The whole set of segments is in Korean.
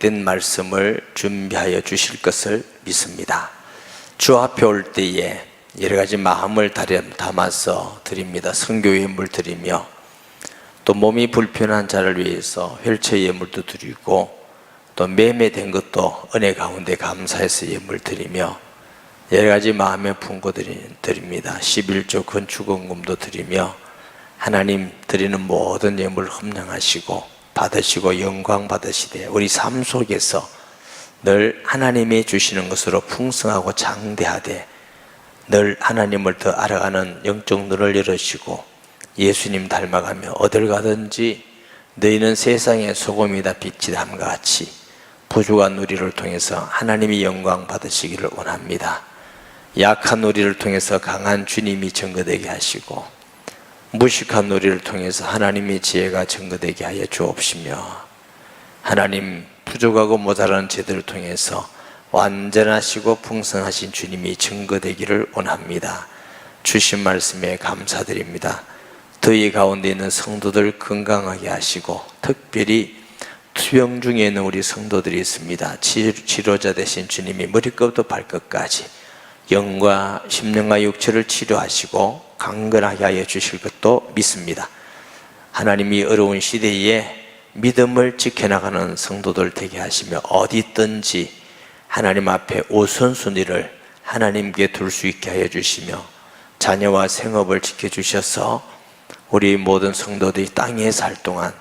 복된 말씀을 준비하여 주실 것을 믿습니다. 주 앞에 올 때에 여러 가지 마음을 담아서 드립니다. 선교 예물 드리며 또 몸이 불편한 자를 위해서 휠체어 예물도 드리고 또 매매된 것도 은혜 가운데 감사해서 예물 드리며 여러 가지 마음의 품고 드립니다. 11조 건축원금도 드리며 하나님 드리는 모든 예물 흠량하시고 받으시고 영광 받으시되 우리 삶 속에서 늘 하나님이 주시는 것으로 풍성하고 장대하되 늘 하나님을 더 알아가는 영적 눈을 열으시고 예수님 닮아가며 어딜 가든지 너희는 세상의 소금이다 빛이 담과 같이 부족한 우리를 통해서 하나님이 영광 받으시기를 원합니다. 약한 우리를 통해서 강한 주님이 증거되게 하시고 무식한 우리를 통해서 하나님의 지혜가 증거되게 하여 주옵시며 하나님 부족하고 모자란 제들을 통해서 완전하시고 풍성하신 주님이 증거되기를 원합니다. 주신 말씀에 감사드립니다. 더위 가운데 있는 성도들 건강하게 하시고 특별히 투병 중에 있는 우리 성도들이 있습니다. 치료자 되신 주님이 머리끝부터 발끝까지 영과 심령과 육체를 치료하시고 강건하게 하여 주실 것도 믿습니다. 하나님이 어려운 시대에 믿음을 지켜나가는 성도들 되게 하시며 어디 있든지 하나님 앞에 우선순위를 하나님께 둘 수 있게 하여 주시며 자녀와 생업을 지켜주셔서 우리 모든 성도들이 땅에 살 동안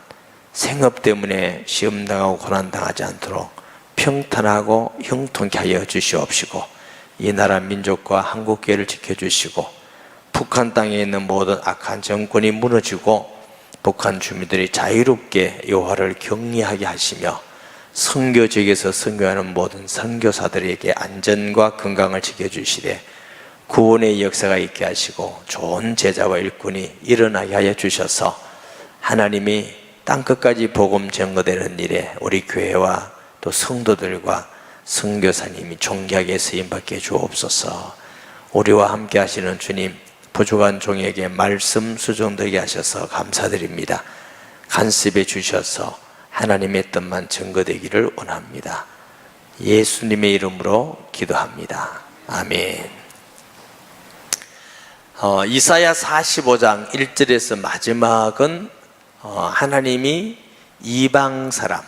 생업 때문에 시험당하고 고난당하지 않도록 평탄하고 형통케 하여 주시옵시고 이 나라 민족과 한국교회를 지켜주시고 북한 땅에 있는 모든 악한 정권이 무너지고 북한 주민들이 자유롭게 여호와를 경외하게 하시며 선교지역에서 선교하는 모든 선교사들에게 안전과 건강을 지켜주시되 구원의 역사가 있게 하시고 좋은 제자와 일꾼이 일어나게 하여 주셔서 하나님이 땅끝까지 복음 전거되는 일에 우리 교회와 또 성도들과 선교사님이 존귀하게 쓰임받게 주옵소서. 우리와 함께 하시는 주님 부족한 종에게 말씀 수종되게 하셔서 감사드립니다. 간섭해 주셔서 하나님의 뜻만 증거되기를 원합니다. 예수님의 이름으로 기도합니다. 아멘. 이사야 45장 1절에서 마지막은 하나님이 이방 사람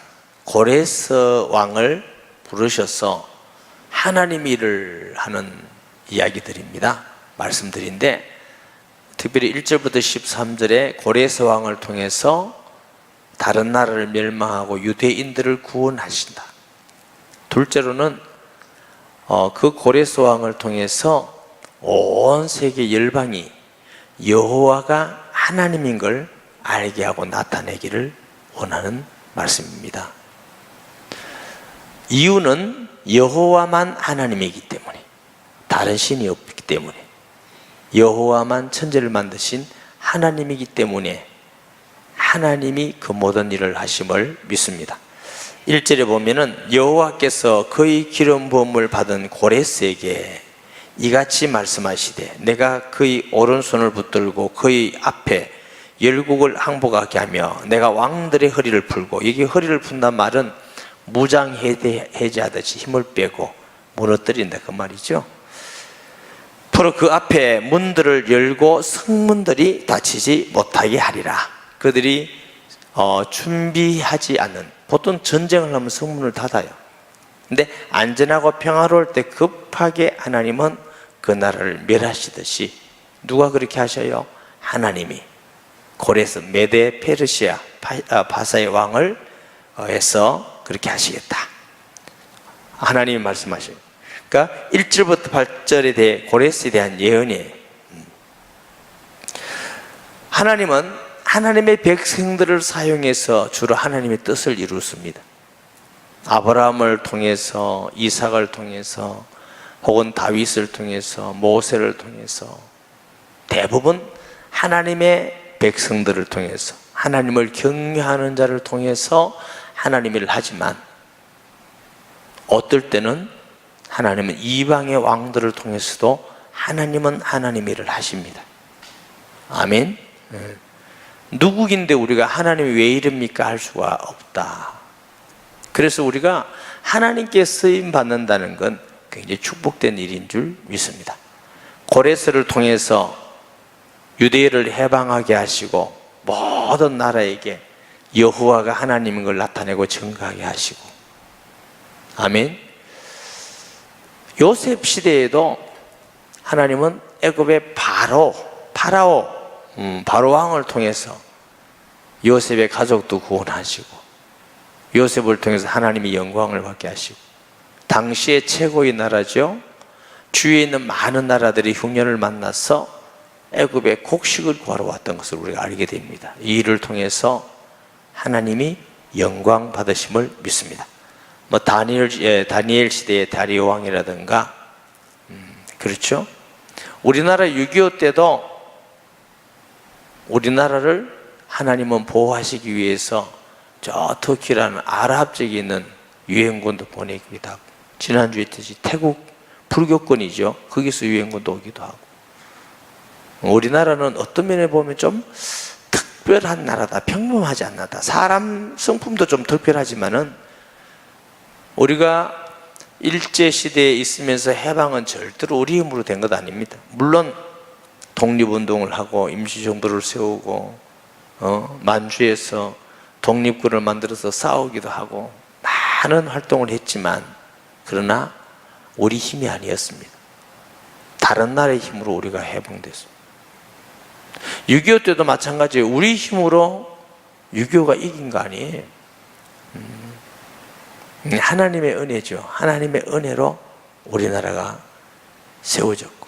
고레스 왕을 부르셔서 하나님 일을 하는 이야기들입니다. 말씀드린데 특별히 1절부터 13절에 고레스 왕을 통해서 다른 나라를 멸망하고 유대인들을 구원하신다. 둘째로는 그 고레스 왕을 통해서 온 세계 열방이 여호와가 하나님인 걸 알게 하고 나타내기를 원하는 말씀입니다. 이유는 여호와만 하나님이기 때문에 다른 신이 없기 때문에 여호와만 천지를 만드신 하나님이기 때문에 하나님이 그 모든 일을 하심을 믿습니다. 1절에 보면은 여호와께서 그의 기름 부음을 받은 고레스에게 이같이 말씀하시되 내가 그의 오른손을 붙들고 그의 앞에 열국을 항복하게 하며 내가 왕들의 허리를 풀고 이게 허리를 푼단 말은 무장해제하듯이 힘을 빼고 무너뜨린다 그 말이죠. 바로 그 앞에 문들을 열고 성문들이 닫히지 못하게 하리라. 그들이 준비하지 않는, 보통 전쟁을 하면 성문을 닫아요. 근데 안전하고 평화로울 때 급하게 하나님은 그 나라를 멸하시듯이 누가 그렇게 하셔요? 하나님이 고레스 메데 페르시아 바사의 왕을 해서 그렇게 하시겠다. 하나님이 말씀하셔요. 그러니까 1절부터 8절에 대해 고레스에 대한 예언이에요. 하나님은 하나님의 백성들을 사용해서 주로 하나님의 뜻을 이루습니다. 아브라함을 통해서, 이삭을 통해서, 혹은 다윗을 통해서, 모세를 통해서 대부분 하나님의 백성들을 통해서 하나님을 경외하는 자를 통해서 하나님 일을 하지만 어떨 때는 하나님은 이방의 왕들을 통해서도 하나님은 하나님 일을 하십니다. 아멘. 누구긴데 우리가 하나님이 왜 이럽니까 할 수가 없다. 그래서 우리가 하나님께 쓰임 받는다는 건 굉장히 축복된 일인 줄 믿습니다. 고레스를 통해서 유대를 해방하게 하시고 모든 나라에게 여호와가 하나님인 걸 나타내고 증거하게 하시고, 아멘. 요셉 시대에도 하나님은 애굽의 파라오 왕을 통해서 요셉의 가족도 구원하시고, 요셉을 통해서 하나님이 영광을 받게 하시고, 당시의 최고의 나라죠. 주위에 있는 많은 나라들이 흉년을 만나서 애굽의 곡식을 구하러 왔던 것을 우리가 알게 됩니다. 이 일을 통해서 하나님이 영광 받으심을 믿습니다. 뭐 다니엘 시대의 다리오 왕이라든가, 그렇죠? 우리나라 6.25 때도 우리나라를 하나님은 보호하시기 위해서 저 터키라는 아랍 지역에 있는 유엔군도 보내기도 하고, 지난주에 했듯이 태국 불교권이죠. 거기서 유엔군도 오기도 하고. 우리나라는 어떤 면에 보면 좀 특별한 나라다, 평범하지 않나다. 사람 성품도 좀 특별하지만은 우리가 일제시대에 있으면서 해방은 절대로 우리 힘으로 된 것 아닙니다. 물론 독립운동을 하고 임시정부를 세우고 만주에서 독립군을 만들어서 싸우기도 하고 많은 활동을 했지만, 그러나 우리 힘이 아니었습니다. 다른 나라의 힘으로 우리가 해방됐습니다. 6.25 때도 마찬가지예요. 우리 힘으로 6.25가 이긴 거 아니에요. 하나님의 은혜죠. 하나님의 은혜로 우리나라가 세워졌고,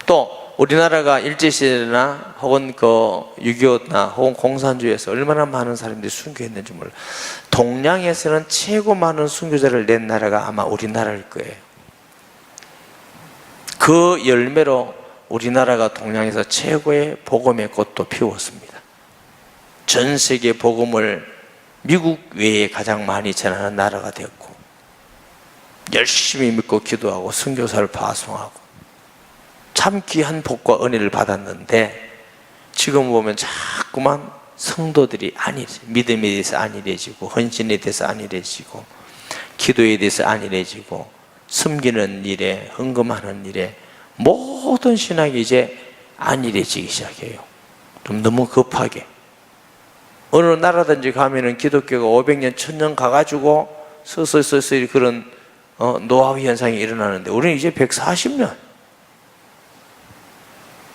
또 우리나라가 일제시대나 혹은 6.25나 혹은 공산주의에서 얼마나 많은 사람들이 순교했는지 몰라요. 동양에서는 최고 많은 순교자를 낸 나라가 아마 우리나라일 거예요. 그 열매로 우리나라가 동양에서 최고의 복음의 꽃도 피웠습니다. 전 세계 복음을 미국 외에 가장 많이 전하는 나라가 되었고, 열심히 믿고 기도하고 선교사를 파송하고 참 귀한 복과 은혜를 받았는데, 지금 보면 자꾸만 성도들이 믿음에 대해서 안일해지고, 헌신에 대해서 안일해지고, 기도에 대해서 안일해지고, 섬기는 일에, 헌금하는 일에 모든 신학이 이제 안일해지기 시작해요. 좀 너무 급하게. 어느 나라든지 가면은 기독교가 500년, 1000년 가가지고 서서히 그런 노하우 현상이 일어나는데, 우리는 이제 140년.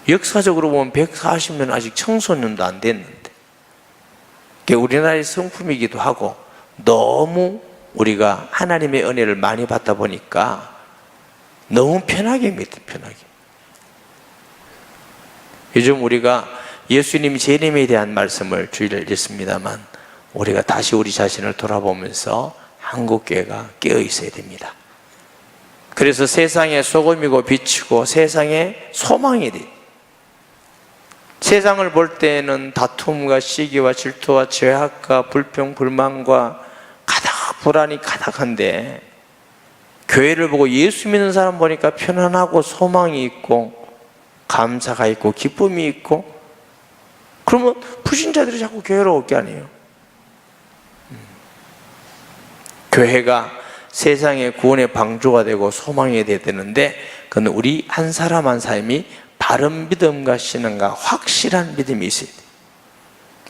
역사적으로 보면 140년 아직 청소년도 안 됐는데, 그게 우리나라의 성품이기도 하고, 너무 우리가 하나님의 은혜를 많이 받다 보니까 너무 편하게 믿어, 편하게. 요즘 우리가 예수님 재림에 대한 말씀을 주일을 읽습니다만, 우리가 다시 우리 자신을 돌아보면서 한국교회가 깨어 있어야 됩니다. 그래서 세상의 소금이고 빛이고 세상의 소망이 돼. 세상을 볼 때는 다툼과 시기와 질투와 죄악과 불평, 불만과 불안이 가득한데, 교회를 보고 예수 믿는 사람 보니까 편안하고 소망이 있고 감사가 있고 기쁨이 있고, 그러면 불신자들이 자꾸 교회로 올 게 아니에요. 교회가 세상의 구원의 방주가 되고 소망이 돼야 되는데, 그건 우리 한 사람 한 사람이 바른 믿음과 신앙과 확실한 믿음이 있어야 돼요.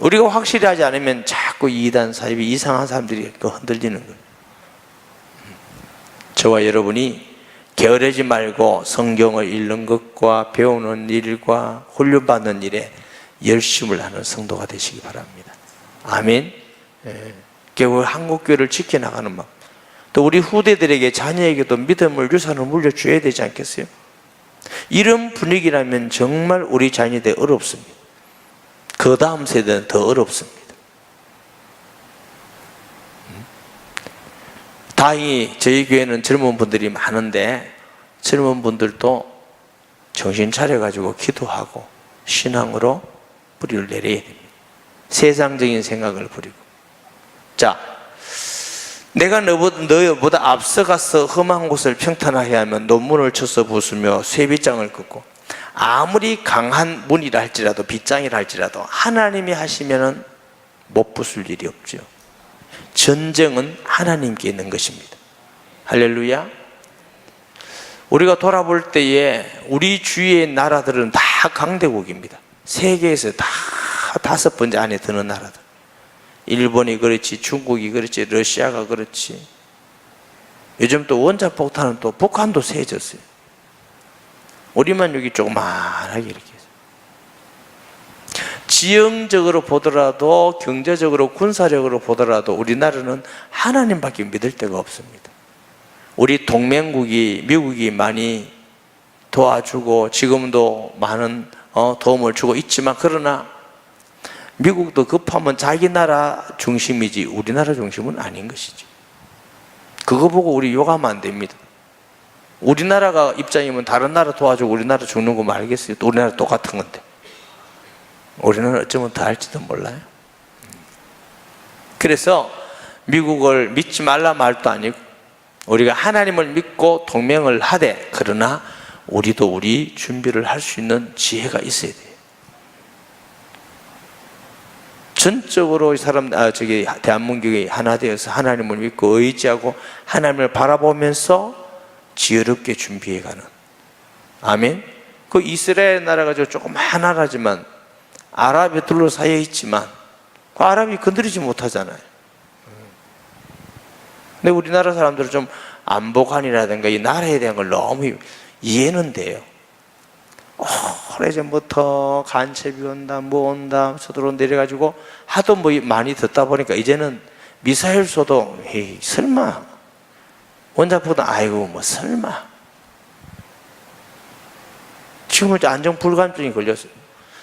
우리가 확실히 하지 않으면 자꾸 이단 사입이 이상한 사람들이 흔들리는 거예요. 저와 여러분이 게으르지 말고 성경을 읽는 것과 배우는 일과 훈련받는 일에 열심을 하는 성도가 되시기 바랍니다. 아멘. 결국 한국교회를 지켜나가는 마음, 또 우리 후대들에게, 자녀에게도 믿음을, 유산을 물려줘야 되지 않겠어요? 이런 분위기라면 정말 우리 자녀들 어렵습니다. 그 다음 세대는 더 어렵습니다. 다행히 저희 교회는 젊은 분들이 많은데, 젊은 분들도 정신 차려가지고 기도하고 신앙으로 뿌리를 내려야 됩니다. 세상적인 생각을 버리고. 자, 내가 너보다 앞서가서 험한 곳을 평탄하게 하면 논문을 쳐서 부수며 쇠빗장을 긋고, 아무리 강한 문이라 할지라도, 빗장이라 할지라도 하나님이 하시면은 못 부술 일이 없죠. 전쟁은 하나님께 있는 것입니다. 할렐루야. 우리가 돌아볼 때에 우리 주위의 나라들은 다 강대국입니다. 세계에서 다 5번째 안에 드는 나라들. 일본이 그렇지, 중국이 그렇지, 러시아가 그렇지. 요즘 또 원자폭탄은 또 북한도 세졌어요. 우리만 여기 조그만하게 이렇게 해서. 지형적으로 보더라도, 경제적으로, 군사력으로 보더라도 우리나라는 하나님밖에 믿을 데가 없습니다. 우리 동맹국이, 미국이 많이 도와주고 지금도 많은 도움을 주고 있지만, 그러나 미국도 급하면 자기 나라 중심이지 우리나라 중심은 아닌 것이죠. 그거 보고 우리 욕하면 안 됩니다. 우리나라가 입장이면 다른 나라 도와주고 우리나라 죽는 거 말겠어요? 또 우리나라 똑같은 건데. 우리는 어쩌면 더 할지도 몰라요. 그래서 미국을 믿지 말라 말도 아니고 우리가 하나님을 믿고 동맹을 하되, 그러나 우리도 우리 준비를 할 수 있는 지혜가 있어야 돼요. 전적으로 이 사람, 대한민국이 하나 되어서 하나님을 믿고 의지하고 하나님을 바라보면서 지혜롭게 준비해가는. 아멘. 그 이스라엘 나라가 조그마한 나라지만 아랍에 둘러싸여 있지만 그 아랍이 건드리지 못하잖아요. 근데 우리나라 사람들은 좀 안보관이라든가 이 나라에 대한 걸 너무 이해는 돼요. 오래전부터 간첩이 온다, 뭐 온다, 서둘러 내려가지고 하도 뭐 많이 듣다 보니까 이제는 미사일 쏘도 에이 설마, 원자폭탄 아이고 뭐 설마. 지금은 안정 불감증이 걸렸어요.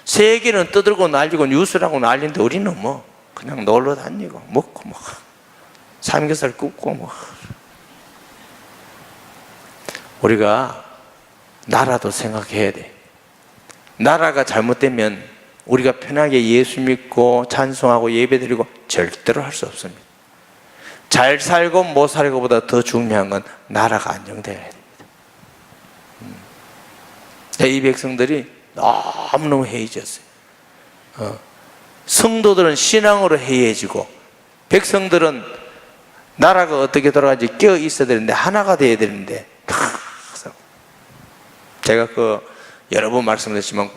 세계는 떠들고 날리고 뉴스라고 난리인데 우리는 뭐 그냥 놀러 다니고 먹고 뭐 삼겹살 굽고 뭐. 우리가 나라도 생각해야 돼. 나라가 잘못되면 우리가 편하게 예수 믿고 찬송하고 예배드리고 절대로 할 수 없습니다. 잘 살고 못 살고보다 더 중요한 건 나라가 안정돼야 됩니다. 이 백성들이 너무너무 해이졌어요. 성도들은 신앙으로 해이해지고 백성들은 나라가 어떻게 돌아가는지 깨어 있어야 되는데, 하나가 돼야 되는데, 제가 여러 번 말씀드렸지만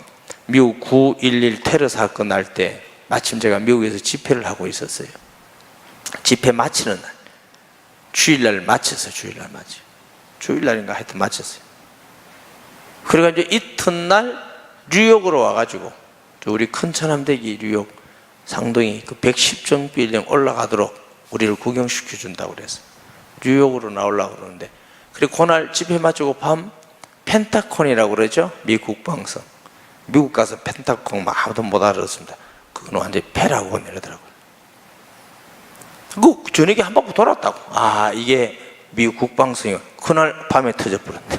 미국 9.11 테러 사건 날 때 마침 제가 미국에서 집회를 하고 있었어요. 집회 마치는 날, 주일날 마쳤어요. 주일날인가 하여튼 마쳤어요. 그러니까 이제 이튿날 뉴욕으로 와가지고 우리 큰 천암대기 뉴욕 상동이 그 110정 빌딩 올라가도록 우리를 구경시켜준다고 그랬어요. 뉴욕으로 나오려고 그러는데, 그리고 그날 집회 마치고 밤 펜타콘이라고 그러죠. 미국 방송. 미국 가서 펜타콘 막 아무도 못 알아듣습니다. 그건 완전히 패라고 내려더라고요. 그 저녁에 한 바퀴 돌았다고. 아, 이게 미국 국방성이 그날 밤에 터져버렸네.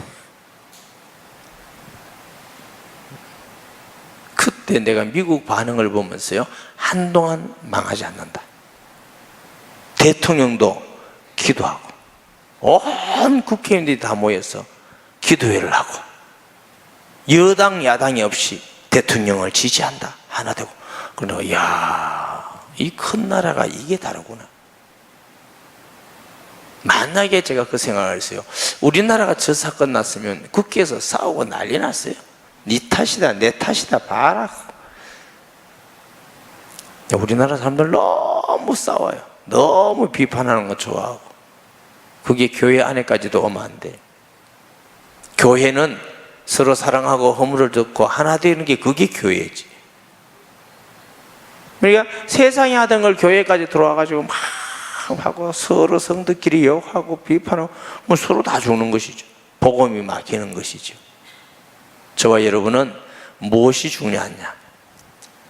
그때 내가 미국 반응을 보면서요, 한동안 망하지 않는다. 대통령도 기도하고 온 국회의원들이 다 모여서 기도회를 하고 여당 야당이 없이 대통령을 지지한다. 하나 되고. 그러니까 이야, 이 큰 나라가 이게 다르구나. 만약에 제가 그 생각을 했어요. 우리나라가 저 사건 났으면 국회에서 싸우고 난리 났어요. 네 탓이다 내 탓이다 봐라. 우리나라 사람들 너무 싸워요. 너무 비판하는 거 좋아하고. 그게 교회 안에까지도 오면 안 돼. 교회는 서로 사랑하고 허물을 덮고 하나 되는 게 그게 교회지. 그러니까 세상에 하던 걸 교회까지 들어와가지고 막 하고 서로 성도끼리 욕하고 비판하고 뭐 서로 다 죽는 것이죠. 복음이 막히는 것이죠. 저와 여러분은 무엇이 중요하냐?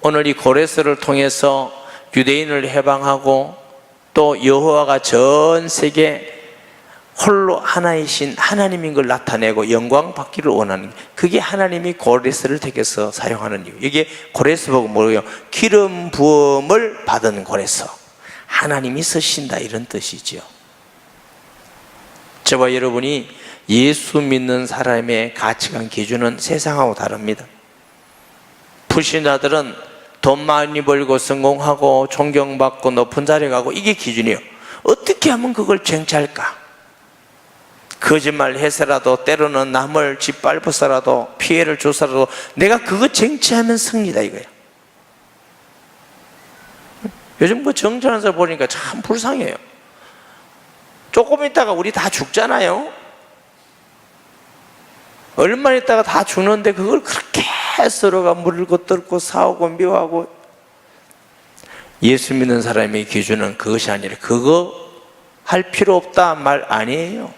오늘 이 고레스를 통해서 유대인을 해방하고 또 여호와가 전 세계 홀로 하나이신 하나님인 걸 나타내고 영광 받기를 원하는, 그게 하나님이 고레스를 택해서 사용하는 이유. 이게 고레스 보고 뭐예요? 기름 부음을 받은 고레스, 하나님이 쓰신다, 이런 뜻이죠. 저와 여러분이 예수 믿는 사람의 가치관 기준은 세상하고 다릅니다. 불신자들은 돈 많이 벌고 성공하고 존경받고 높은 자리에 가고 이게 기준이에요. 어떻게 하면 그걸 쟁취할까? 거짓말 해서라도, 때로는 남을 짓밟아서라도, 피해를 줘서라도 내가 그거 쟁취하면 승리다 이거야. 요즘 그 정치하는 사람 보니까 참 불쌍해요. 조금 있다가 우리 다 죽잖아요. 얼마 있다가 다 죽는데 그걸 그렇게 서로가 물고 뜯고 싸우고 미워하고. 예수 믿는 사람의 기준은 그것이 아니라 그거 할 필요 없다 말 아니에요.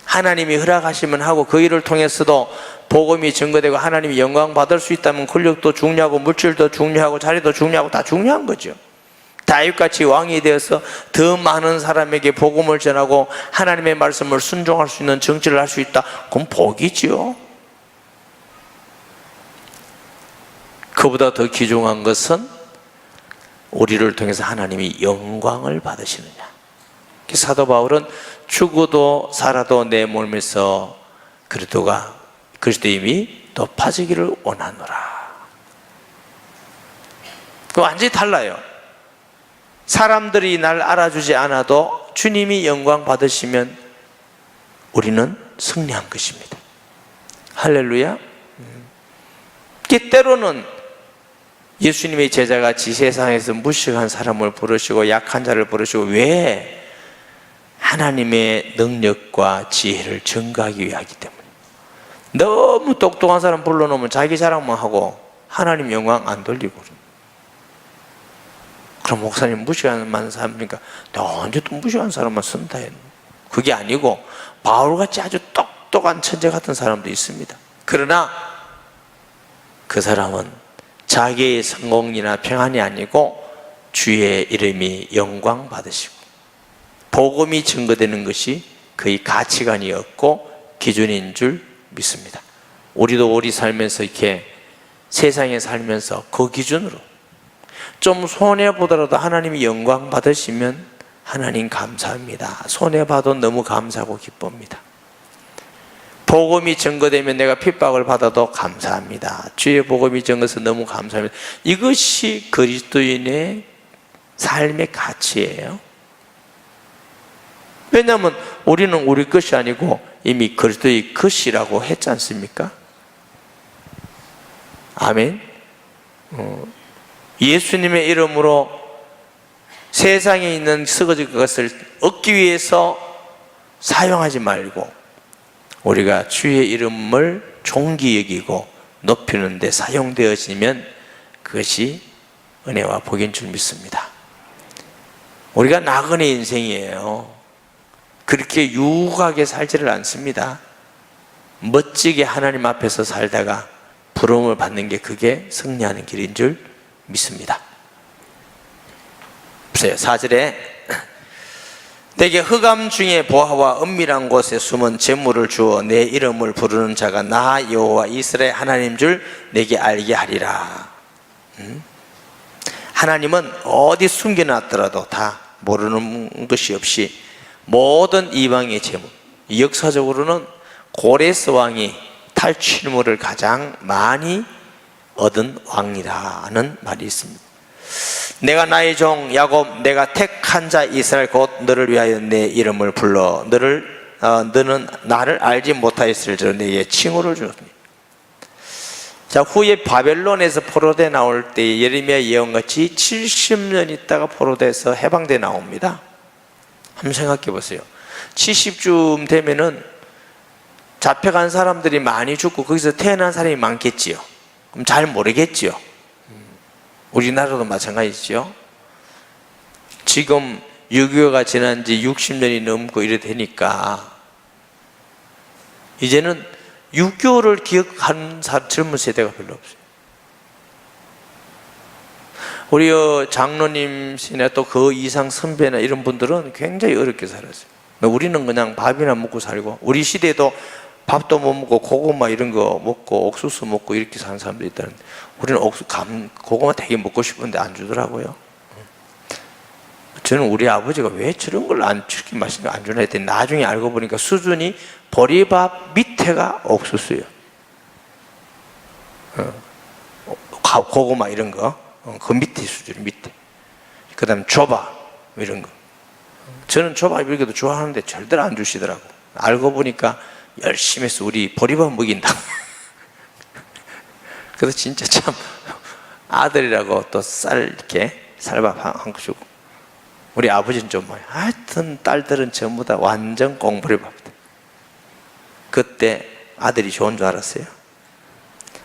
하나님이 허락하시면 하고 그 일을 통해서도 복음이 증거되고 하나님이 영광 받을 수 있다면 권력도 중요하고 물질도 중요하고 자리도 중요하고 다 중요한 거죠. 다윗같이 왕이 되어서 더 많은 사람에게 복음을 전하고 하나님의 말씀을 순종할 수 있는 정치를 할 수 있다. 그건 복이지요. 그보다 더 귀중한 것은 우리를 통해서 하나님이 영광을 받으시느냐. 사도 바울은 죽어도 살아도 내 몸에서 그리스도임이 높아지기를 원하노라. 그거 완전히 달라요. 사람들이 날 알아주지 않아도 주님이 영광 받으시면 우리는 승리한 것입니다. 할렐루야. 때로는 예수님의 제자같이 세상에서 무식한 사람을 부르시고 약한 자를 부르시고, 왜? 하나님의 능력과 지혜를 증거하기 위하기 때문에. 너무 똑똑한 사람 불러놓으면 자기 자랑만 하고 하나님 영광 안 돌리고. 그럼 목사님 무식한 사람이니까 언제 또 무식한 사람만 쓴다 했노? 그게 아니고 바울같이 아주 똑똑한 천재 같은 사람도 있습니다. 그러나 그 사람은 자기의 성공이나 평안이 아니고 주의 이름이 영광 받으시고 복음이 증거되는 것이 그의 가치관이었고 기준인 줄 믿습니다. 우리도 우리 살면서 이렇게 세상에 살면서 그 기준으로 좀 손해보더라도 하나님이 영광 받으시면 하나님 감사합니다. 손해봐도 너무 감사하고 기쁩니다. 복음이 증거되면 내가 핍박을 받아도 감사합니다. 주의 복음이 증거해서 너무 감사합니다. 이것이 그리스도인의 삶의 가치예요. 왜냐하면 우리는 우리 것이 아니고 이미 그리스도의 것이라고 했지 않습니까? 아멘. 예수님의 이름으로 세상에 있는 썩어질 것을 얻기 위해서 사용하지 말고 우리가 주의 이름을 존귀 여기고 높이는 데 사용되어지면 그것이 은혜와 복인 줄 믿습니다. 우리가 나그네 인생이에요. 그렇게 유하게 살지를 않습니다. 멋지게 하나님 앞에서 살다가 부러움을 받는 게 그게 승리하는 길인 줄 믿습니다. 보세요. 4절에 내게 흑암 중에 보화와 은밀한 곳에 숨은 재물을 주어 내 이름을 부르는 자가 나 여호와 이스라엘 하나님 줄 내게 알게 하리라. 하나님은 어디 숨겨놨더라도 다 모르는 것이 없이 모든 이방의 재물, 역사적으로는 고레스 왕이 탈취물을 가장 많이 얻은 왕이라는 말이 있습니다. 내가 나의 종 야곱 내가 택한 자 이스라엘 곧 너를 위하여 내 이름을 불러 너는 나를 알지 못하였을지로 내게 칭호를 주었습니다. 자, 후에 바벨론에서 포로돼 나올 때 예레미야 예언같이 70년 있다가 포로돼서 해방돼 나옵니다. 한번 생각해 보세요. 70쯤 되면은 잡혀간 사람들이 많이 죽고 거기서 태어난 사람이 많겠지요. 그럼 잘 모르겠지요. 우리나라도 마찬가지죠. 지금 6.25가 지난 지 60년이 넘고 이래 되니까 이제는 6.25를 기억하는 젊은 세대가 별로 없어요. 우리 장로님이나 또 그 이상 선배나 이런 분들은 굉장히 어렵게 살았어요. 우리는 그냥 밥이나 먹고 살고, 우리 시대에도 밥도 못 먹고 고구마 이런 거 먹고 옥수수 먹고 이렇게 사는 사람도 있다는데, 우리는 고구마 되게 먹고 싶은데 안 주더라고요. 저는 우리 아버지가 왜 저런 걸 저렇게 맛있는 거 안 주나 했더니 나중에 알고 보니까 수준이 보리밥 밑에가 옥수수예요. 고구마 이런 거, 그 밑에 수준, 밑에. 그 다음 조밥 이런 거. 저는 초밥 이렇게도 좋아하는데 절대로 안 주시더라고. 알고 보니까 열심히 해서 우리 보리밥 먹인다고. 그래서 진짜 참 아들이라고 또 쌀 이렇게 쌀밥 한 거 주고, 우리 아버지는 좀 뭐야. 하여튼 딸들은 전부 다 완전 꽁보리밥이다. 그때 아들이 좋은 줄 알았어요.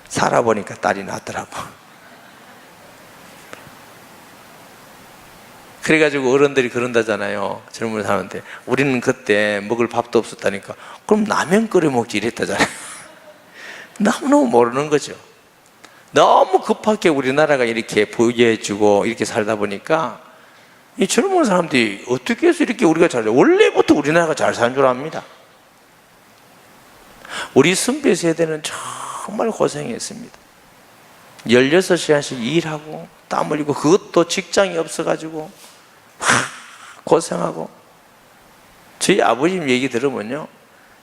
살아보니까 딸이 낫더라고. 그래가지고 어른들이 그런다잖아요. 젊은 사람한테 우리는 그때 먹을 밥도 없었다니까. 그럼 라면 끓여 먹지 이랬다잖아요. 너무너무 모르는 거죠. 너무 급하게 우리나라가 이렇게 부유해지고 이렇게 살다 보니까 이 젊은 사람들이 어떻게 해서 이렇게 우리가 잘, 원래부터 우리나라가 잘 사는 줄 압니다. 우리 선배 세대는 정말 고생했습니다. 16시간씩 일하고 땀 흘리고, 그것도 직장이 없어가지고 고생하고. 저희 아버님 얘기 들으면요,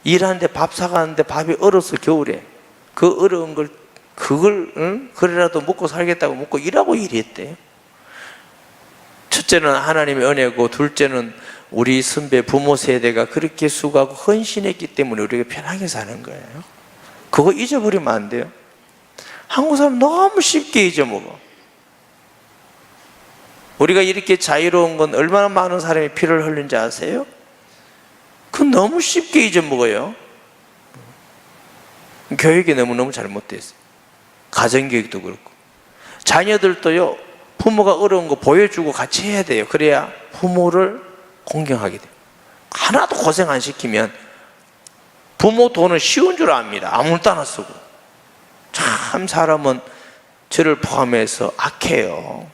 일하는데 밥 사가는데 밥이 얼어서 겨울에 그 어려운 걸 그래라도 먹고 살겠다고 먹고 일하고 일했대요. 첫째는 하나님의 은혜고, 둘째는 우리 선배 부모 세대가 그렇게 수고하고 헌신했기 때문에 우리가 편하게 사는 거예요. 그거 잊어버리면 안 돼요. 한국 사람 너무 쉽게 잊어먹어. 우리가 이렇게 자유로운 건 얼마나 많은 사람이 피를 흘린지 아세요? 그건 너무 쉽게 잊어먹어요. 교육이 너무너무 잘못됐어요. 가정교육도 그렇고. 자녀들도요, 부모가 어려운 거 보여주고 같이 해야 돼요. 그래야 부모를 공경하게 돼요. 하나도 고생 안 시키면 부모 돈은 쉬운 줄 압니다. 아무것도 안 쓰고. 참 사람은 저를 포함해서 악해요.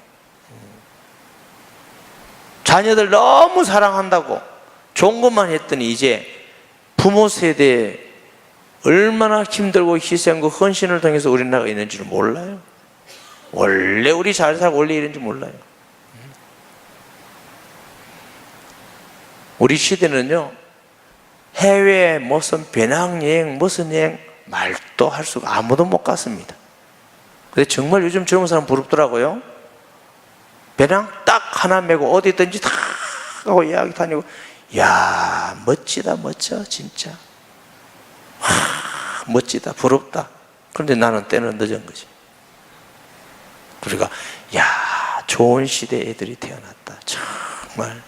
자녀들 너무 사랑한다고 좋은 것만 했더니 이제 부모 세대에 얼마나 힘들고 희생과 헌신을 통해서 우리나라가 있는지를 몰라요. 원래 우리 잘 살고 원래 이런지 몰라요. 우리 시대는요, 해외에 무슨 배낭여행 무슨 여행 말도 할 수가, 아무도 못 갔습니다. 근데 정말 요즘 젊은 사람 부럽더라고요. 배낭 딱 하나 메고 어디든지 다 가고 이야기 다니고. 야, 멋지다, 멋져 진짜. 멋지다, 부럽다. 그런데 나는 때는 늦은 거지. 우리가 야, 좋은 시대 애들이 태어났다. 정말.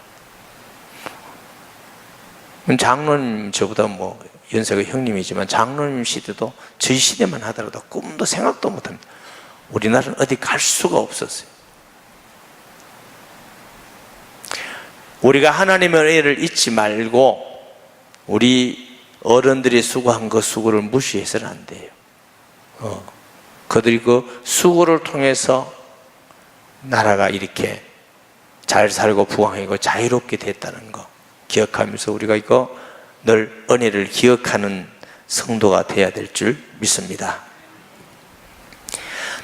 장로님, 저보다 뭐 연세가 형님이지만 장로님 시대도 저희 시대만 하더라도 꿈도 생각도 못합니다. 우리나라는 어디 갈 수가 없었어요. 우리가 하나님의 은혜를 잊지 말고 우리 어른들이 수고한 그 수고를 무시해서는 안 돼요. 그들이 그 수고를 통해서 나라가 이렇게 잘 살고 부강하고 자유롭게 됐다는 거 기억하면서 우리가 이거 늘 은혜를 기억하는 성도가 되어야 될 줄 믿습니다.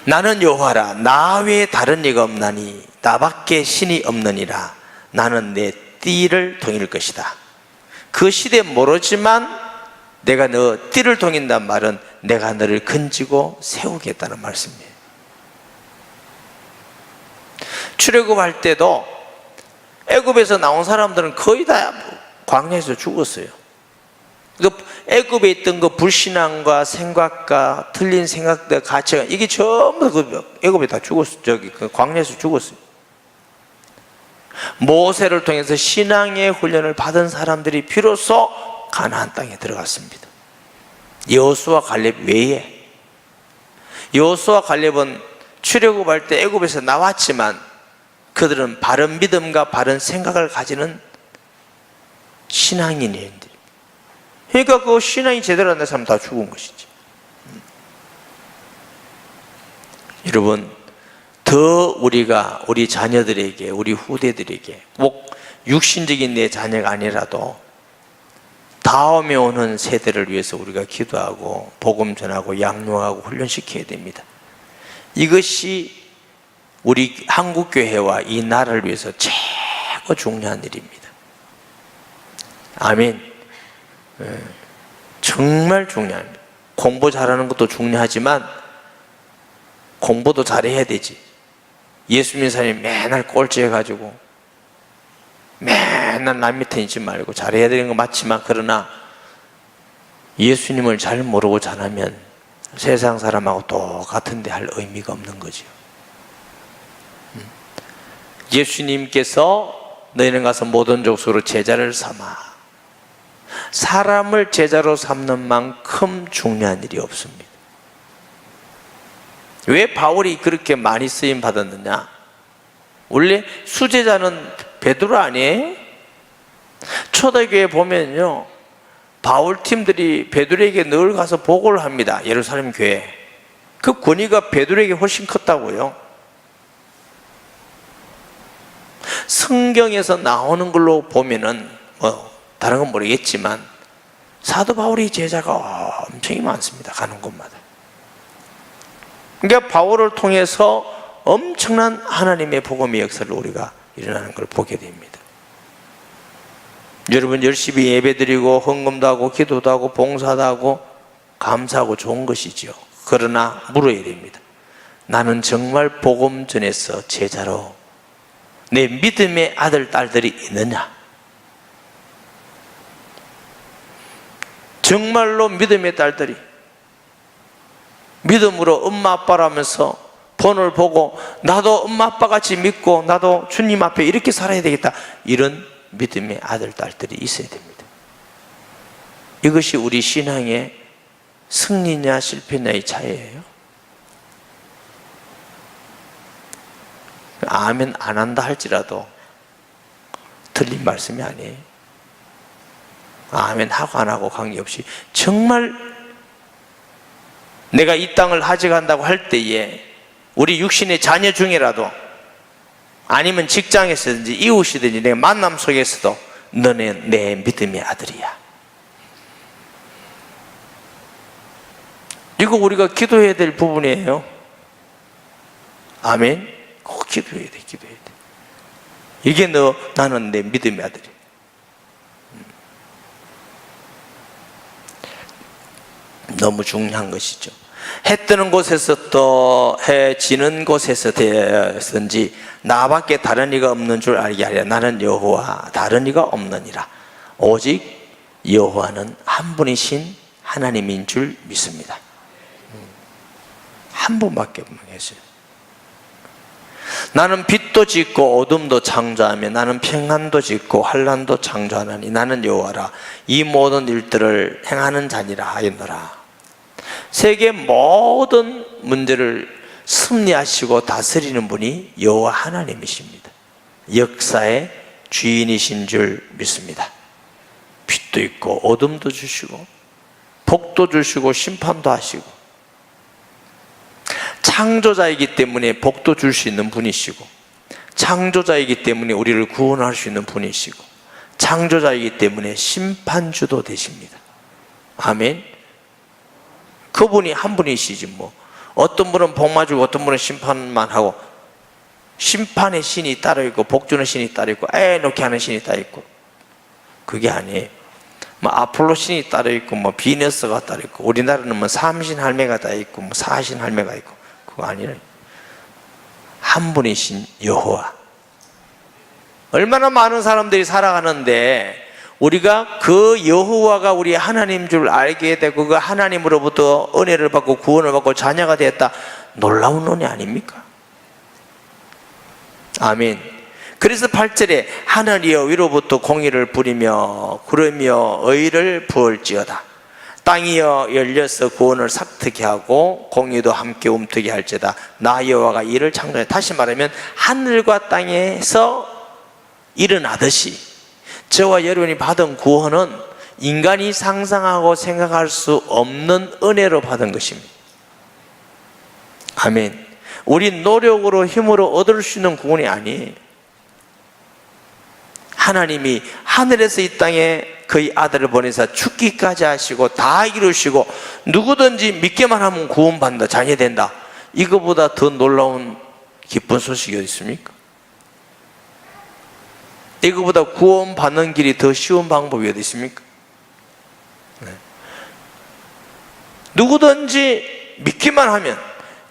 나는 여호와라, 나 외에 다른 이가 없나니 나밖에 신이 없느니라. 나는 내 띠를 동일 것이다. 그 시대 모르지만 내가 너 띠를 동인단 말은 내가 너를 건지고 세우겠다는 말씀이에요. 출애굽할 때도 애굽에서 나온 사람들은 거의 다 광야에서 죽었어요. 애굽에 있던 그 불신앙과 생각과 틀린 생각들, 가치관, 이게 전부 그 애굽에 다 죽었어요. 그 광야에서 죽었어요. 모세를 통해서 신앙의 훈련을 받은 사람들이 비로소 가나안 땅에 들어갔습니다. 여호수아 갈렙 외에. 여호수아 갈렙은 출애굽할 때 애굽에서 나왔지만 그들은 바른 믿음과 바른 생각을 가지는 신앙인들입니다. 그러니까 그 신앙이 제대로 안 된 사람 다 죽은 것이지. 여러분, 더 우리가 우리 자녀들에게, 우리 후대들에게, 꼭 육신적인 내 자녀가 아니라도 다음에 오는 세대를 위해서 우리가 기도하고 복음 전하고 양육하고 훈련시켜야 됩니다. 이것이 우리 한국교회와 이 나라를 위해서 최고 중요한 일입니다. 아멘. 정말 중요합니다. 공부 잘하는 것도 중요하지만 공부도 잘해야 되지. 예수 믿는 사람이 맨날 꼴찌해가지고 맨날 남 밑에 있지 말고 잘해야 되는 거 맞지만, 그러나 예수님을 잘 모르고 잘하면 세상 사람하고 똑같은데 할 의미가 없는 거죠. 예수님께서 너희는 가서 모든 족속으로 제자를 삼아. 사람을 제자로 삼는 만큼 중요한 일이 없습니다. 왜 바울이 그렇게 많이 쓰임 받았느냐? 원래 수제자는 베드로 아니에요? 초대교회 보면요, 바울 팀들이 베드로에게 늘 가서 보고를 합니다. 예루살렘 교회. 그 권위가 베드로에게 훨씬 컸다고요. 성경에서 나오는 걸로 보면은 다른 건 모르겠지만 사도 바울이 제자가 엄청 많습니다. 가는 곳마다. 그러니까 바울을 통해서 엄청난 하나님의 복음의 역사를 우리가 일어나는 걸 보게 됩니다. 여러분, 열심히 예배드리고 헌금도 하고 기도도 하고 봉사도 하고 감사하고 좋은 것이죠. 그러나 물어야 됩니다. 나는 정말 복음 전에서 제자로 내 믿음의 아들, 딸들이 있느냐? 정말로 믿음의 딸들이 믿음으로 엄마 아빠라면서 본을 보고 나도 엄마 아빠 같이 믿고 나도 주님 앞에 이렇게 살아야 되겠다, 이런 믿음의 아들, 딸들이 있어야 됩니다. 이것이 우리 신앙의 승리냐 실패냐의 차이예요. 아멘 안 한다 할지라도 틀린 말씀이 아니에요. 아멘 하고 안 하고 관계없이 정말 내가 이 땅을 하직한다고 할 때에 우리 육신의 자녀 중이라도 아니면 직장에서든지 이웃이든지 내 만남 속에서도 너는 내 믿음의 아들이야. 이거 우리가 기도해야 될 부분이에요. 아멘. 꼭 기도해야 돼, 기도해야 돼. 이게 나는 내 믿음의 아들이야. 너무 중요한 것이죠. 해 뜨는 곳에서 또 해 지는 곳에서 되었은지 나밖에 다른 이가 없는 줄 알게 하리라. 나는 여호와 다른 이가 없느니라. 오직 여호와는 한 분이신 하나님인 줄 믿습니다. 한 분밖에 없는 계세요. 나는 빛도 짓고 어둠도 창조하며 나는 평안도 짓고 환난도 창조하나니 나는 여호와라. 이 모든 일들을 행하는 자니라 하였노라. 세계 모든 문제를 섭리하시고 다스리는 분이 여호와 하나님이십니다. 역사의 주인이신 줄 믿습니다. 빛도 있고 어둠도 주시고 복도 주시고 심판도 하시고 창조자이기 때문에 복도 줄 수 있는 분이시고 창조자이기 때문에 우리를 구원할 수 있는 분이시고 창조자이기 때문에 심판주도 되십니다. 아멘. 그분이 한 분이시지 뭐 어떤 분은 복만 주고 어떤 분은 심판만 하고 심판의 신이 따로 있고 복 주는 신이 따로 있고 놓게 하는 신이 따로 있고 그게 아니에요. 뭐 아폴로 신이 따로 있고 뭐 비너스가 따로 있고 우리나라는 뭐 삼신 할매가 따로 있고 뭐 사신 할매가 있고 그거 아니라 한 분이신 여호와. 얼마나 많은 사람들이 살아가는데 우리가 그 여호와가 우리 하나님 줄 알게 되고 그 하나님으로부터 은혜를 받고 구원을 받고 자녀가 되었다. 놀라운 은혜 아닙니까? 아멘. 그래서 8절에 하늘이여 위로부터 공의를 부리며 구르며 의를 부을지어다. 땅이여 열려서 구원을 삭트게 하고 공의도 함께 움트게 할지어다. 나 여호와가 이를 창조해. 다시 말하면 하늘과 땅에서 일어나듯이 저와 여러분이 받은 구원은 인간이 상상하고 생각할 수 없는 은혜로 받은 것입니다. 아멘. 우리 노력으로 힘으로 얻을 수 있는 구원이 아니에요. 하나님이 하늘에서 이 땅에 그의 아들을 보내서 죽기까지 하시고 다 이루시고 누구든지 믿기만 하면 구원받는다, 자녀된다. 이거보다 더 놀라운 기쁜 소식이 어디 있습니까? 이거보다 구원받는 길이 더 쉬운 방법이 어디 있습니까? 네. 누구든지 믿기만 하면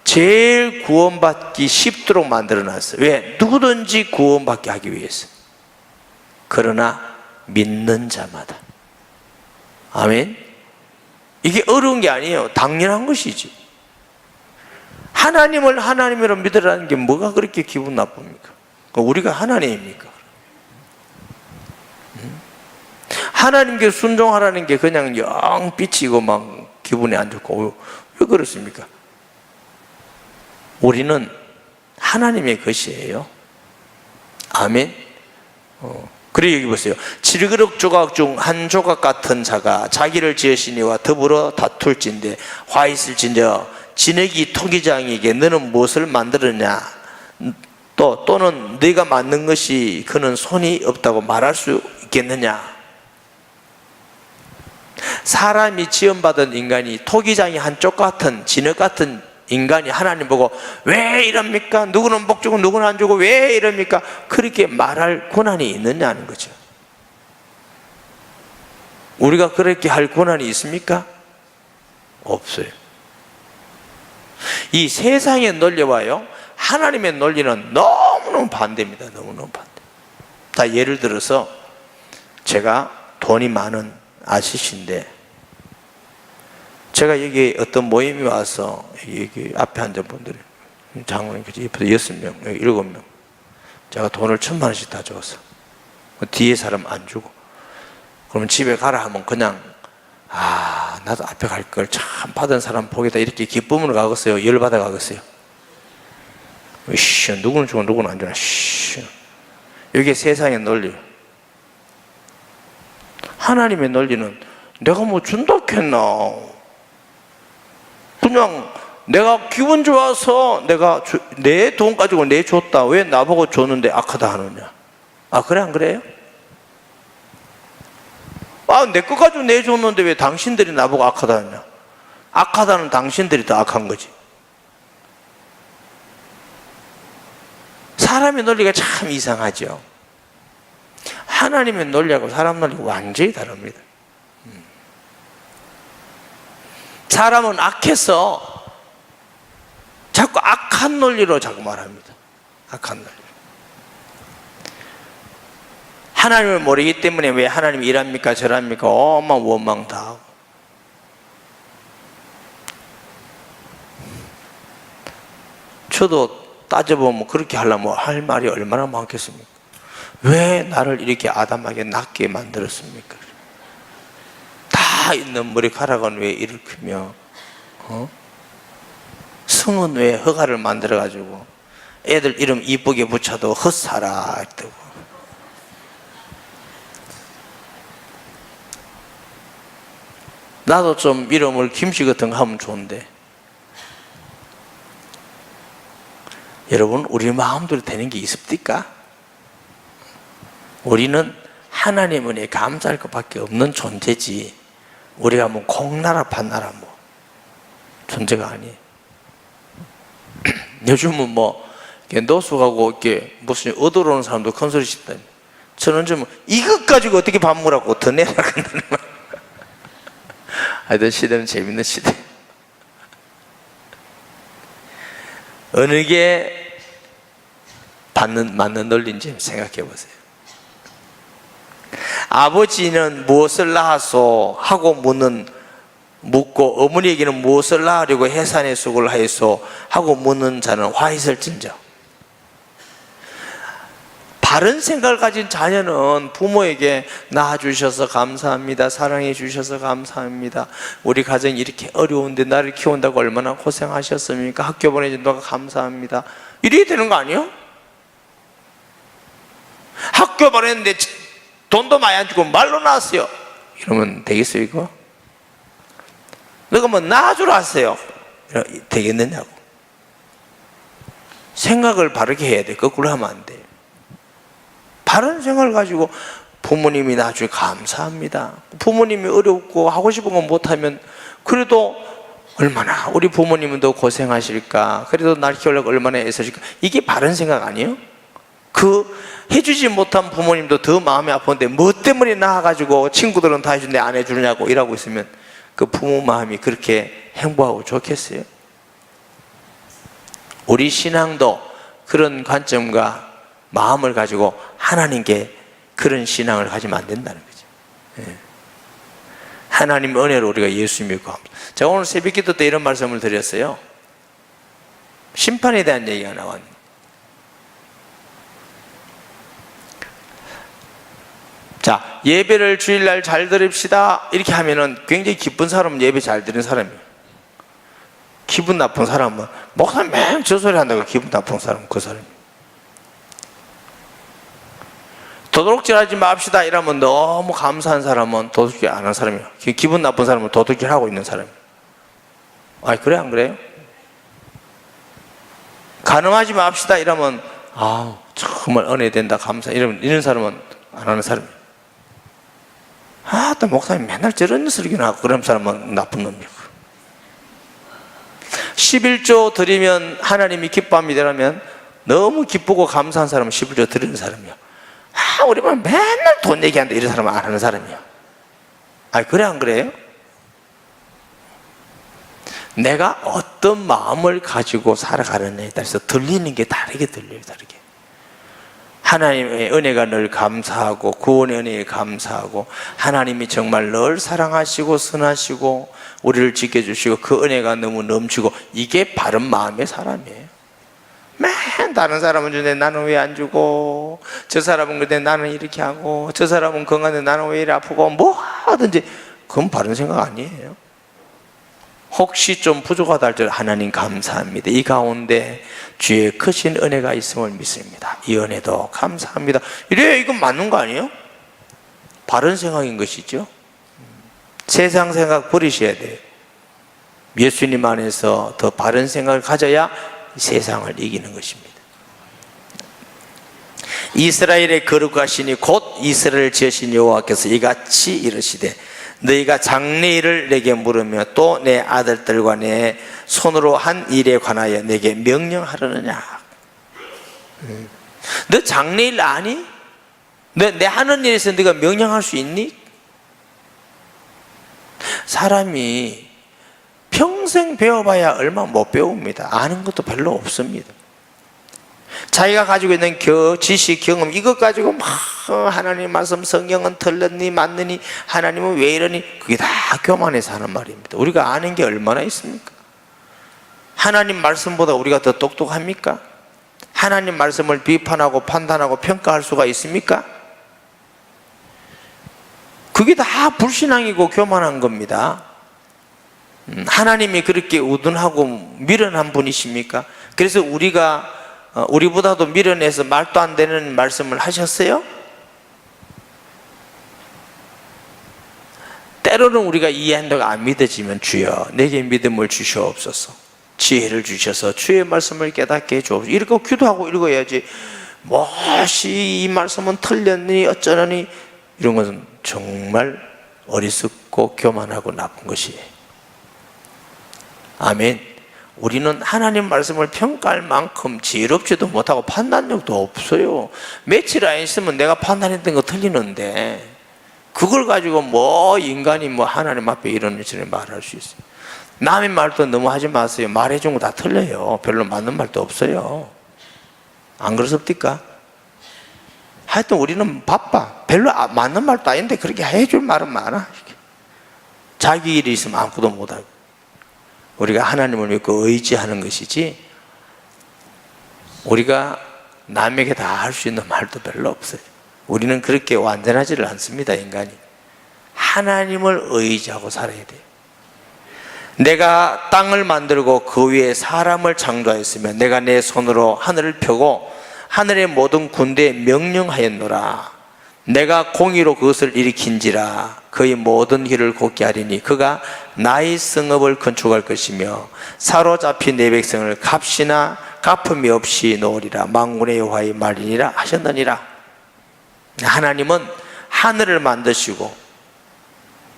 제일 구원받기 쉽도록 만들어놨어요. 왜? 누구든지 구원받게 하기 위해서. 그러나 믿는 자마다. 아멘. 이게 어려운 게 아니에요. 당연한 것이지. 하나님을 하나님으로 믿으라는 게 뭐가 그렇게 기분 나쁩니까? 우리가 하나님입니까? 하나님께 순종하라는 게 그냥 영 삐치고 막 기분이 안 좋고, 왜 그렇습니까? 우리는 하나님의 것이에요. 아멘. 그래 여기 보세요. 7그릇 조각 중 한 조각 같은 자가 자기를 지으시니와 더불어 다툴진대 화 있을진저 진흙이 토기장에게 너는 무엇을 만들었냐, 또는 네가 만든 것이 그는 손이 없다고 말할 수 있겠느냐. 사람이 지음받은 인간이 토기장이 한쪽 같은 진흙 같은 인간이 하나님 보고 왜 이럽니까? 누구는 복 주고 누구는 안 주고 왜 이럽니까? 그렇게 말할 권한이 있느냐는 거죠. 우리가 그렇게 할 권한이 있습니까? 없어요. 이 세상의 논리와요 하나님의 논리는 너무너무 반대입니다. 너무너무 반대. 자, 예를 들어서 제가 돈이 많은 아저씨인데 제가 여기 어떤 모임이 와서 여기 앞에 앉은 분들이 장로님 옆에서 6명, 7명 제가 돈을 1,000,000원씩 다 줬어. 뒤에 사람 안 주고 그러면 집에 가라 하면 그냥 나도 앞에 갈 걸 참 받은 사람 보겠다 이렇게 기쁨으로 가겠어요? 열받아 가겠어요? 누구는 주고 누구는 안 주나. 이게 세상의 논리. 하나님의 논리는 내가 뭐 준다 했나, 그냥 내가 기분 좋아서 내가 내 돈 가지고 내줬다, 왜 나보고 줬는데 악하다 하느냐. 그래 안 그래요? 내 거 가지고 내줬는데 왜 당신들이 나보고 악하다 하냐. 악하다는 당신들이 더 악한 거지. 사람의 논리가 참 이상하죠. 하나님의 논리하고 사람 논리가 완전히 다릅니다. 사람은 악해서 자꾸 악한 논리로 자꾸 말합니다. 악한 논리. 하나님을 모르기 때문에 왜 하나님이 이랍니까 저랍니까 원망 다 하고. 저도 따져보면 그렇게 하려면 할 말이 얼마나 많겠습니까? 왜 나를 이렇게 아담하게 낮게 만들었습니까? 다 있는 머리카락은 왜 일으키며 성은 왜 허가를 만들어가지고 애들 이름 이쁘게 붙여도 헛살아 했다고. 나도 좀 이름을 김씨 같은 거 하면 좋은데. 여러분, 우리 마음대로 되는 게 있습니까? 우리는 하나님 은혜에 감사할 것밖에 없는 존재지, 우리가 뭐 공나라 판나라 뭐 존재가 아니에요. 요즘은 뭐 노숙하고 이렇게 무슨 얻어오는 사람도 큰 소리 짓다니. 저는 좀 이것 가지고 어떻게 밥 먹으라고 더 내라 그런다는 말. 하여튼 시대는 재밌는 시대. 어느 게 맞는 논리인지 생각해 보세요. 아버지는 무엇을 낳아서 하고 묻고 어머니에게는 무엇을 낳으려고 해산의 수고를 하여서 하고 묻는 자는 화 있을진저. 바른 생각을 가진 자녀는 부모에게 낳아주셔서 감사합니다, 사랑해 주셔서 감사합니다, 우리 가정이 이렇게 어려운데 나를 키운다고 얼마나 고생하셨습니까, 학교 보내준다고 감사합니다, 이래야 되는 거 아니에요? 학교 보냈는데 돈도 많이 안 주고 말로 낳았어요, 이러면 되겠어요? 이거? 너가 뭐 낳아주러 왔어요, 되겠느냐고. 생각을 바르게 해야 돼. 거꾸로 하면 안 돼. 바른 생각을 가지고 부모님이 나중에 감사합니다, 부모님이 어렵고 하고 싶은 거 못하면 그래도 얼마나 우리 부모님은 더 고생하실까, 그래도 날 키우려고 얼마나 애쓰실까, 이게 바른 생각 아니에요? 그 해주지 못한 부모님도 더 마음이 아픈데 뭐 때문에 나와가지고 친구들은 다 해주는데 안 해주냐고 이러고 있으면 그 부모 마음이 그렇게 행복하고 좋겠어요? 우리 신앙도 그런 관점과 마음을 가지고 하나님께 그런 신앙을 가지면 안 된다는 거죠. 예. 하나님 은혜로 우리가 예수 믿고 합니다. 제가 오늘 새벽기도 때 이런 말씀을 드렸어요. 심판에 대한 얘기가 나왔는데, 자, 예배를 주일날 잘 드립시다 이렇게 하면은 굉장히 기쁜 사람은 예배 잘 드리는 사람이에요. 기분 나쁜 사람은 목사님 맨 저 소리 한다고 기분 나쁜 사람은 그 사람이에요. 도둑질하지 맙시다 이러면 너무 감사한 사람은 도둑질 안 하는 사람이에요. 기분 나쁜 사람은 도둑질하고 있는 사람이에요. 아, 그래 안 그래요? 간음하지 맙시다 이러면 정말 은혜 된다 감사 이런 사람은 안 하는 사람이에요. 또 목사님 맨날 저런 소리나 하고 그런 사람은 나쁜 놈이고. 11조 드리면 하나님이 기뻐합니다라면 너무 기쁘고 감사한 사람은 11조 드리는 사람이에요. 우리만 맨날 돈 얘기하는데 이런 사람은 안 하는 사람이에요. 그래 안 그래요? 내가 어떤 마음을 가지고 살아가느냐에 따라서 들리는 게 다르게 들려요. 다르게. 하나님의 은혜가 늘 감사하고 구원의 은혜에 감사하고 하나님이 정말 늘 사랑하시고 선하시고 우리를 지켜주시고 그 은혜가 너무 넘치고 이게 바른 마음의 사람이에요. 맨 다른 사람은 주는데 나는 왜 안 주고, 저 사람은 그런데 나는 이렇게 하고, 저 사람은 건강한데 나는 왜 이래 아프고, 뭐 하든지 그건 바른 생각 아니에요. 혹시 좀 부족하다 할 때 하나님 감사합니다. 이 가운데 주의 크신 은혜가 있음을 믿습니다. 이 은혜도 감사합니다. 이래야 이건 맞는 거 아니에요? 바른 생각인 것이죠. 세상 생각 버리셔야 돼요. 예수님 안에서 더 바른 생각을 가져야 세상을 이기는 것입니다. 이스라엘의 거룩하시니 곧 이스라엘을 지으신 여호와께서 이같이 이르시되 너희가 장래일을 내게 물으며 또 내 아들들과 내 손으로 한 일에 관하여 내게 명령하려느냐. 너 장래일 아니? 내 하는 일에서 네가 명령할 수 있니? 사람이 평생 배워봐야 얼마 못 배웁니다. 아는 것도 별로 없습니다. 자기가 가지고 있는 지식, 경험 이것 가지고 막 하나님 말씀 성경은 틀렸니 맞느니 하나님은 왜 이러니 그게 다 교만해서 하는 말입니다. 우리가 아는 게 얼마나 있습니까? 하나님 말씀보다 우리가 더 똑똑합니까? 하나님 말씀을 비판하고 판단하고 평가할 수가 있습니까? 그게 다 불신앙이고 교만한 겁니다. 하나님이 그렇게 우둔하고 미련한 분이십니까? 그래서 우리보다도 미련해서 말도 안 되는 말씀을 하셨어요? 때로는 우리가 이해한다고 안 믿어지면 주여 내게 믿음을 주시옵소서, 지혜를 주셔서 주의 말씀을 깨닫게 해주옵소서 이렇게 기도하고 읽어야지. 무엇이 이 말씀은 틀렸니 어쩌니 이런 것은 정말 어리석고 교만하고 나쁜 것이에요. 아멘. 우리는 하나님 말씀을 평가할 만큼 지혜롭지도 못하고 판단력도 없어요. 며칠 안 있으면 내가 판단했던 거 틀리는데 그걸 가지고 뭐 인간이 뭐 하나님 앞에 이런저런 말할 수 있어요. 남의 말도 너무 하지 마세요. 말해준 거 다 틀려요. 별로 맞는 말도 없어요. 안 그렇습니까? 하여튼 우리는 바빠. 별로 맞는 말도 아닌데 그렇게 해줄 말은 많아. 자기 일이 있으면 아무것도 못하고. 우리가 하나님을 믿고 의지하는 것이지 우리가 남에게 다 할 수 있는 말도 별로 없어요. 우리는 그렇게 완전하지를 않습니다. 인간이 하나님을 의지하고 살아야 돼요. 내가 땅을 만들고 그 위에 사람을 창조하였으면 내가 내 손으로 하늘을 펴고 하늘의 모든 군대에 명령하였노라. 내가 공의로 그것을 일으킨지라 그의 모든 길을 곧게 하리니 그가 나의 성읍을 건축할 것이며 사로잡힌 내 백성을 값이나 갚음이 없이 놓으리라. 만군의 여호와의 말이니라 하셨느니라. 하나님은 하늘을 만드시고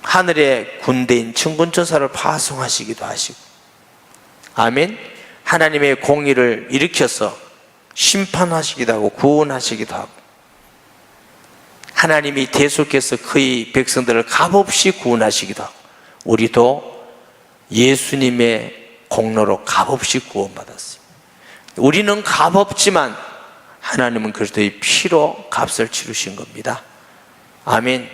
하늘의 군대인 천군천사를 파송하시기도 하시고, 아멘. 하나님의 공의를 일으켜서 심판하시기도 하고 구원하시기도 하고, 하나님이 대속해서 그의 백성들을 값없이 구원하시기도 하고, 우리도 예수님의 공로로 값없이 구원받았어요. 우리는 값없지만 하나님은 그리스도의 피로 값을 치르신 겁니다. 아멘.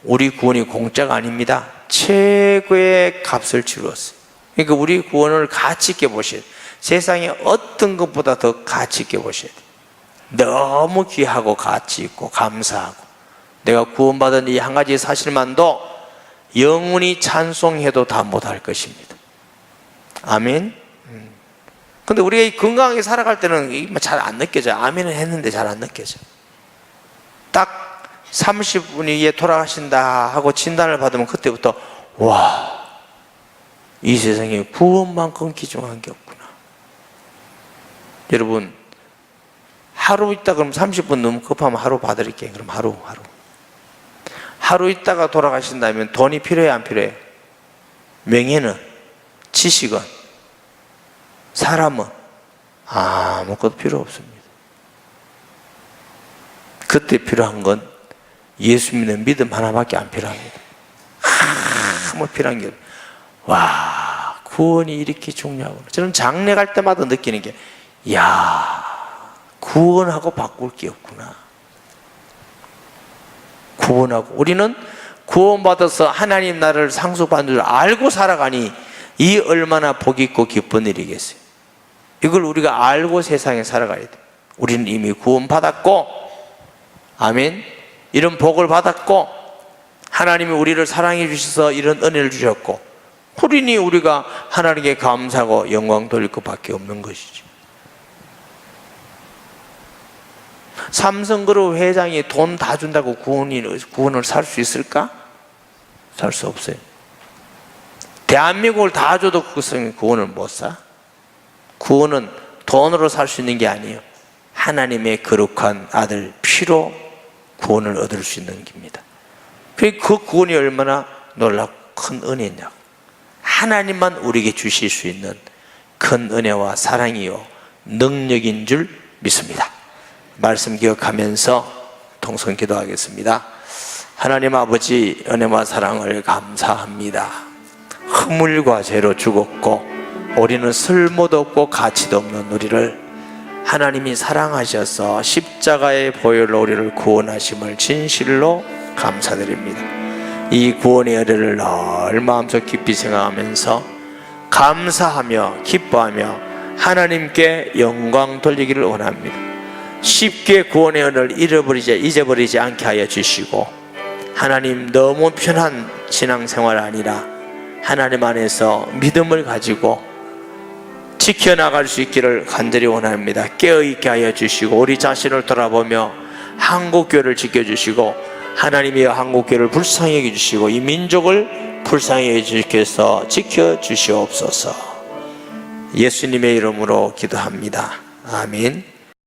우리 구원이 공짜가 아닙니다. 최고의 값을 치루었어요. 그러니까 우리 구원을 가치 있게 보셔야 돼요. 세상에 어떤 것보다 더 가치 있게 보셔야 돼요. 너무 귀하고 가치 있고 감사하고, 내가 구원받은 이 한 가지 사실만도 영원히 찬송해도 다 못할 것입니다. 아멘. 근데 우리가 건강하게 살아갈 때는 잘 안 느껴져요. 아멘은 했는데 잘 안 느껴져요. 딱 30분 뒤에 돌아가신다 하고 진단을 받으면 그때부터 와, 이 세상에 구원만큼 귀중한 게 없구나. 여러분, 하루 있다 그럼 30분 너무 급하면 하루 봐드릴게요. 그럼 하루 있다가 돌아가신다면 돈이 필요해 안 필요해요? 명예는? 지식은? 사람은? 아무것도 필요 없습니다. 그때 필요한 건 예수 믿는 믿음 하나밖에 안 필요합니다. 아무 필요한 게 없어요. 와, 구원이 이렇게 중요하구나. 저는 장례 갈 때마다 느끼는 게, 야, 구원하고 바꿀 게 없구나. 구원하고, 우리는 구원받아서 하나님 나라를 상속받는 줄 알고 살아가니 이 얼마나 복 있고 기쁜 일이겠어요. 이걸 우리가 알고 세상에 살아가야 돼. 우리는 이미 구원받았고, 아멘, 이런 복을 받았고, 하나님이 우리를 사랑해 주셔서 이런 은혜를 주셨고, 그러니 우리가 하나님께 감사하고 영광 돌릴 것밖에 없는 것이죠. 삼성그룹 회장이 돈 다 준다고 구원을 살 수 있을까? 살 수 없어요. 대한민국을 다 줘도 그것은 구원을 못 사. 구원은 돈으로 살 수 있는 게 아니에요. 하나님의 거룩한 아들 피로 구원을 얻을 수 있는 겁니다. 그 구원이 얼마나 놀랍고 큰 은혜냐고. 하나님만 우리에게 주실 수 있는 큰 은혜와 사랑이요 능력인 줄 믿습니다. 말씀 기억하면서 통성 기도하겠습니다. 하나님 아버지, 은혜와 사랑을 감사합니다. 허물과 죄로 죽었고 우리는 쓸모도 없고 가치도 없는 우리를 하나님이 사랑하셔서 십자가의 보혈로 우리를 구원하심을 진실로 감사드립니다. 이 구원의 은혜를 늘 마음속 깊이 생각하면서 감사하며 기뻐하며 하나님께 영광 돌리기를 원합니다. 쉽게 구원의 은혜를 잊어버리지 않게 하여 주시고, 하나님 너무 편한 신앙생활 아니라 하나님 안에서 믿음을 가지고 지켜나갈 수 있기를 간절히 원합니다. 깨어있게 하여 주시고, 우리 자신을 돌아보며 한국교회를 지켜주시고, 하나님이여 한국교회를 불쌍히 여겨주시고 이 민족을 불쌍히 여겨주셔서 지켜주시옵소서. 예수님의 이름으로 기도합니다. 아멘.